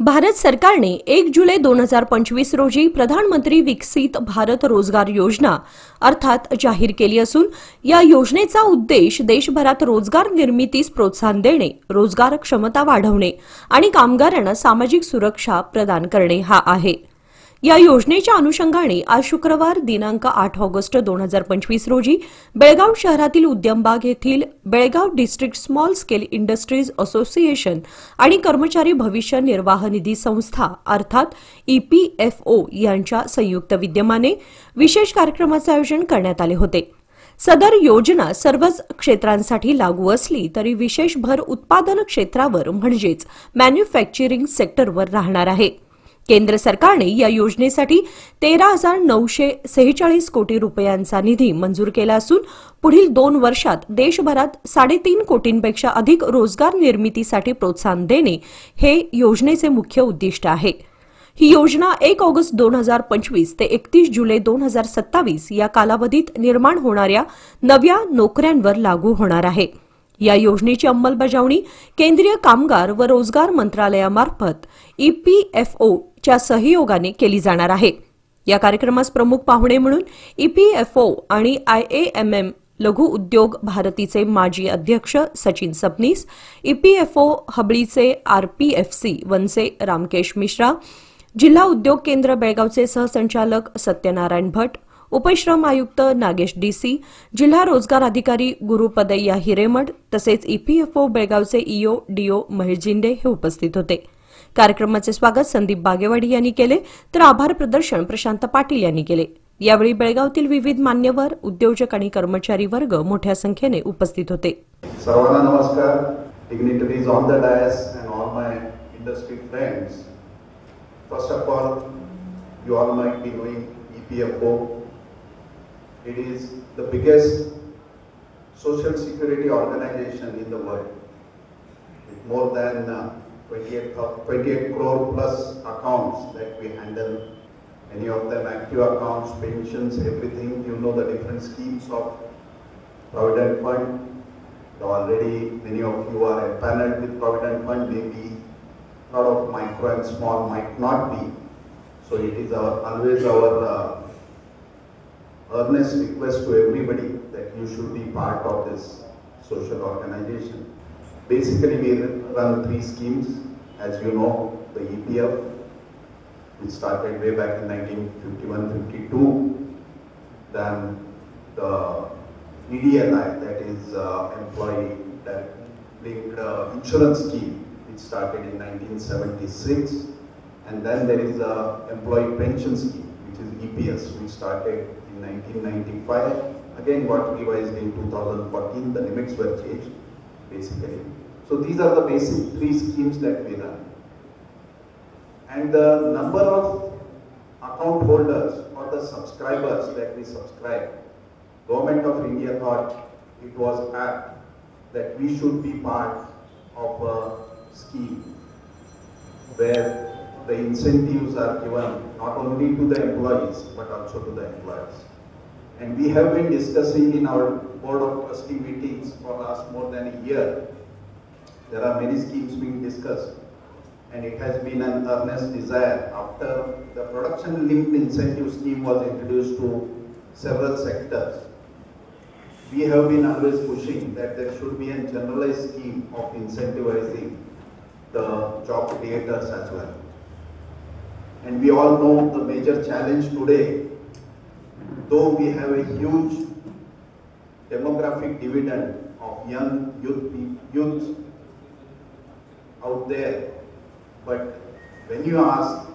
भारत सरकारने 1 जुलै 2025 रोजी प्रधानमंत्री विकसित भारत रोजगार योजना अर्थात जाहीर केली असून या योजनेचा उद्देश देशभरात रोजगार निर्मितीस प्रोत्साहन देणे, रोजगार क्षमता वाढवणे आणि कामगारांना सामाजिक सुरक्षा प्रदान करणे हा आहे। या योजनेच्या अनुषंगाने आज शुक्रवार दिनांक 8 ऑगस्ट 2025 रोजी बेळगाव शहरातील उद्यमबाग येथील Belgaum district small scale industries association आणि कर्मचारी भविष्य निर्वाह निधी संस्था अर्थात EPFO यांच्या संयुक्त विद्यमाने विशेष कार्यक्रमाचे आयोजन करण्यात आले होते। सदर योजना सर्वच क्षेत्रांसाठी लागू असली तरी विशेष भर उत्पादन क्षेत्रावर म्हणजेच मॅन्युफॅक्चरिंग सेक्टरवर राहणार आहे। केंद्र सरकारने या योजनेसाठी 13,946 कोटी रुपयांचा निधी मंजूर केला असून पुढील 2 वर्षात देशभरात 3.5 कोटींपेक्षा अधिक रोजगार निर्मितीसाठी प्रोत्साहन देणे हे योजनेचे मुख्य उद्दिष्ट आहे। ही योजना 1 ऑगस्ट 2025 ते 31 जुलै 2027 या कालावधीत निर्माण होणाऱ्या नव्या नोकऱ्यांवर लागू होणार आहे। या योजनेची अंमलबजावणी केंद्रीय कामगार व रोजगार मंत्रालयामार्फत EPFO च्या सहयोगाने केली जाणार आहे। या कार्यक्रमास प्रमुख पाहुणे म्हणून EPFO आणि IAMM लघु उद्योग भारतीचे माजी अध्यक्ष सचिन सबनीस, EPFO हबळीचे RPFC वनचे रामकेश मिश्रा, जिल्हा उद्योग केंद्र बेळगावचे सहसंचालक सत्यनारायण भट, उपश्रम आयुक्त नागेश DC, जिल्हा रोजगार अधिकारी गुरुपदय्या हिरेमठ तसेच EPFO बेळगावचे EO DO महेश जिंदे हे उपस्थित होते। कार्यक्रमाचे स्वागत संदीप बागेवाडी यांनी केले तर आभार प्रदर्शन प्रशांत पाटील यांनी केले। यावेळी बेळगावतील विविध मान्यवर, उद्योजक आणि कर्मचारी वर्ग मोठ्या संख्येने उपस्थित होते। सर्वांना नमस्कार। Dignitaries on the dais and all my industry friends. First of all, you all might be knowing EPFO. It is the biggest social security organization in the world, with more than 28 crore plus accounts that we handle. Many of them active accounts, pensions, everything. You know the different schemes of Provident Fund. Already many of you are empaneled with Provident Fund. Maybe a lot of micro and small might not be. So it is always our earnest request to everybody that you should be part of this social organization. Basically, we run 3 schemes. As you know, the EPF, which started way back in 1951-52. Then the EDLI, that is Employee Linked Insurance Scheme, which started in 1976. And then there is a Employee Pension Scheme, which is EPS, which started in 1995. Again got revised in 2014. The limits were changed, basically. So these are the basic 3 schemes that we run. And the number of account holders or the subscribers that we subscribe, Government of India thought it was apt that we should be part of a scheme where the incentives are given not only to the employees but also to the employers. And we have been discussing in our board of trustee meetings for last more than a year. There are many schemes being discussed, and it has been an earnest desire after the production linked incentive scheme was introduced to several sectors. We have been always pushing that there should be a generalized scheme of incentivizing the job creators as well. And we all know the major challenge today, though we have a huge demographic dividend of young youth out there, but when you ask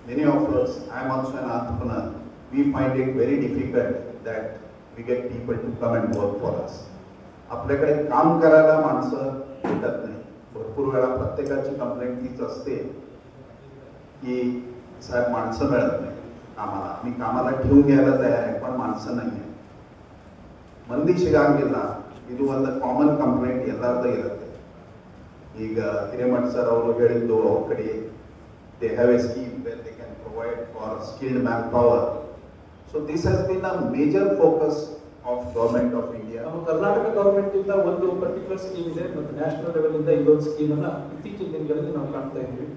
many of us, I am also an entrepreneur, we find it very difficult that we get people to come and work for us. आपल्याकडे काम करायला माणसं भेटत नाही। भरपूर वेळा प्रत्येकाची complaint तीच असते की साहेब माणसं मिळत नाही कामाला, मी कामाला ठेवून घ्यायला तयार आहे पण माणसं नाही आहे। ಮಂದಿ ಸಿಗಂಗಿಲ್ಲ, ಇದು ಒಂದು ಕಾಮನ್ ಕಂಪ್ಲೇಂಟ್ ಎಲ್ಲರದ್ದು ಇರುತ್ತೆ। ಈಗ ಹಿರೇಮಠ್ ಸರ್ ಅವರು ಹೇಳಿದ್ದು ಅವ್ರ ಕಡೆ they have a scheme where they can provide for skilled manpower. So this has been a major focus of Government of India. Karnataka government ಇಂದ ಒಂದು ಪರ್ಟಿಕ್ಯುಲರ್ ಸ್ಕೀಮ್ ಇದೆ ಮತ್ತು ನ್ಯಾಷನಲ್ ಲೆವೆಲ್ ಇಂದ ಇನ್ನೊಂದು ಸ್ಕೀಮ್ ಅನ್ನ ಇತ್ತೀಚಿನ ದಿನಗಳಲ್ಲಿ ನಾವು ಕಾಣ್ತಾ ಇದ್ದೀವಿ।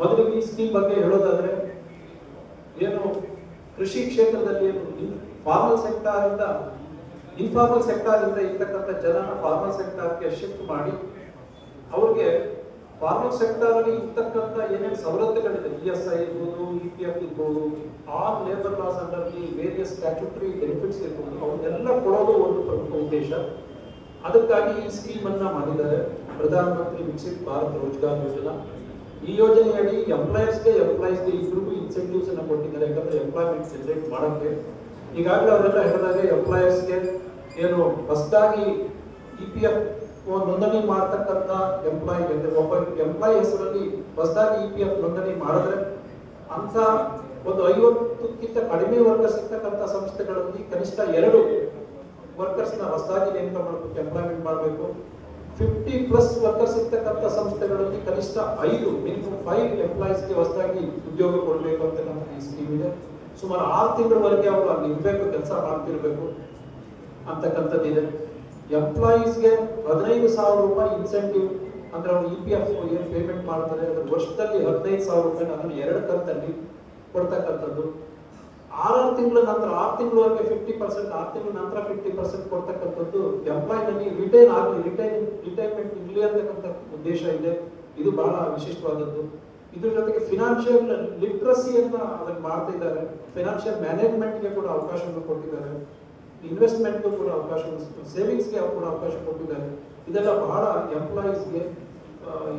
ಮೊದಲಿಗೆ ಈ ಸ್ಕೀಮ್ ಬಗ್ಗೆ ಹೇಳೋದಾದ್ರೆ ಏನು ಕೃಷಿ ಕ್ಷೇತ್ರದಲ್ಲಿ ಏನು ಫಾರ್ಮಲ್ ಸೆಕ್ಟಾರ್ ಇಂದ ಇನ್ಫಾರ್ಮಲ್ ಸೆಕ್ಟಾರ್ ಇಂದ ಇರ್ತಕ್ಕಂಥ ಜನನ ಫಾರ್ಮಲ್ ಸೆಕ್ಟಾರ್ಗೆ ಶಿಫ್ಟ್ ಮಾಡಿ ಅವ್ರಿಗೆ ಫಾರ್ಮಲ್ ಸೆಕ್ಟಾರ್ ಅಲ್ಲಿ ಇರ್ತಕ್ಕಂಥ ಏನೇನು ಸವಲತ್ತುಗಳಿದೆ ESI ಇರ್ಬೋದು, EPF ಇರ್ಬೋದು, all labour loss under the various statutory benefits ಇರ್ಬೋದು, ಅವನ್ನೆಲ್ಲ ಕೊಡೋದು ಒಂದು ಪ್ರಮುಖ ಉದ್ದೇಶ. ಅದಕ್ಕಾಗಿ ಈ ಸ್ಕೀಮ್ ಅನ್ನ ಮಾಡಿದ್ದಾರೆ, ಪ್ರಧಾನ ಮಂತ್ರಿ ವಿಕಸಿತ್ ಭಾರತ್ ರೋಜ್ಗಾರ್ ಯೋಜನಾ. ಈ ಯೋಜನೆಯಡಿ ಎಂಪ್ಲಾಯೀಸ್ಗೆ ಇಬ್ಬರಿಗೂ ಇನ್ಸೆಂಟಿವ್ಸ್ ಅನ್ನ ಕೊಟ್ಟಿದ್ದಾರೆ, ಯಾಕಂದ್ರೆ ಎಂಪ್ಲಾಯ್ಮೆಂಟ್ ಜನರೇಟ್ ಮಾಡೋಕ್ಕೆ. ಈಗಾಗಲೇ ಅವರೆಲ್ಲ ಹೇಳಿದಾಗ ಎಂಪ್ಲಾಯೀಸ್ಗೆ ಏನು ಹೊಸದಾಗಿ EPF ನೋಂದಣಿ ಮಾಡತಕ್ಕಂಥ ಎಂಪ್ಲಾಯಿ ಒಬ್ಬ ಎಂಪ್ಲಾಯಿ ಹೆಸರಲ್ಲಿ ಹೊಸದಾಗಿ EPF ನೋಂದಣಿ ಮಾಡಿದ್ರೆ ಅಂತ ಒಂದು 50ಕ್ಕಿಂತ ಕಡಿಮೆ ವರ್ಕರ್ಸ್ ಇರ್ತಕ್ಕಂಥ ಸಂಸ್ಥೆಗಳಲ್ಲಿ ಕನಿಷ್ಠ 2 ವರ್ಕರ್ಸ್ನ ಹೊಸದಾಗಿ ನೇಮಕ ಮಾಡಬೇಕು, ಎಂಪ್ಲಾಯ್ಮೆಂಟ್ ಮಾಡಬೇಕು. 50+ ವರ್ಕರ್ಸ್ ಇರ್ತಕ್ಕಂಥ ಸಂಸ್ಥೆಗಳಲ್ಲಿ ಕನಿಷ್ಠ 5 ಮಿನಿಮಮ್ 5 ಎಂಪ್ಲಾಯೀಸ್ಗೆ ಹೊಸದಾಗಿ ಉದ್ಯೋಗ ಕೊಡಬೇಕು ಅಂತ ನಮ್ಮ ಈ ಸ್ಕೀಮ್ ಇದೆ. ಸುಮಾರು 6 ತಿಂಗಳವರೆಗೆ ಅವರು ಅಲ್ಲಿ ಇರಬೇಕು, ಕೆಲಸ ಮಾಡ್ತಿರ್ಬೇಕು ಅಂತಕ್ಕಂಥದ್ದಿದೆ. ಎಂಪ್ಲಾಯೀಸ್ಗೆ 15,000 ರೂಪಾಯಿ ಇನ್ಸೆಂಟಿವ್, ಅಂದ್ರೆ ಅವ್ರು EPF ಏನು ಪೇಮೆಂಟ್ ಮಾಡ್ತಾರೆ ಅದ್ರ ವರ್ಷದಲ್ಲಿ 15,000 ರೂಪಾಯಿ ಅದನ್ನು 2 ಕಂತಲ್ಲಿ ಕೊಡ್ತಕ್ಕಂಥದ್ದು. 6 ತಿಂಗಳ ನಂತರ 6 ತಿಂಗಳವರೆಗೆ 50%, 6 ತಿಂಗಳ ನಂತರ 50% ಕೊಡ್ತಕ್ಕಂಥದ್ದು. ಎಂಪ್ಲಾಯ್ನಲ್ಲಿ ರಿಟೈರ್ಮೆಂಟ್ ಇರಲಿ ಅಂತಕ್ಕಂಥ ಉದ್ದೇಶ ಇದೆ. ಇದು ಬಹಳ ವಿಶಿಷ್ಟವಾದದ್ದು. ಇದ್ರ ಜೊತೆಗೆ ಫಿನಾನ್ಷಿಯಲ್ ಲಿಟ್ರಸಿಯನ್ನ ಅದನ್ನು ಮಾಡ್ತಾ ಇದ್ದಾರೆ. ಫಿನಾನ್ಷಿಯಲ್ ಮ್ಯಾನೇಜ್ಮೆಂಟ್ಗೆ ಕೂಡ ಅವಕಾಶವನ್ನು ಕೊಟ್ಟಿದ್ದಾರೆ, ಇನ್ವೆಸ್ಟ್ಮೆಂಟ್ ಕೂಡ ಅವಕಾಶ, ಸೇವಿಂಗ್ಸ್ಗೆ ಕೂಡ ಅವಕಾಶ ಕೊಟ್ಟಿದ್ದಾರೆ. ಇದೆಲ್ಲ ಬಹಳ ಎಂಪ್ಲಾಯೀಸ್ಗೆ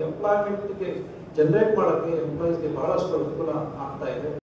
ಎಂಪ್ಲಾಯ್ಮೆಂಟ್ಗೆ ಜನರೇಟ್ ಮಾಡೋಕ್ಕೆ ಎಂಪ್ಲಾಯೀಸ್ಗೆ ಬಹಳಷ್ಟು ಅನುಕೂಲ ಆಗ್ತಾ ಇದೆ.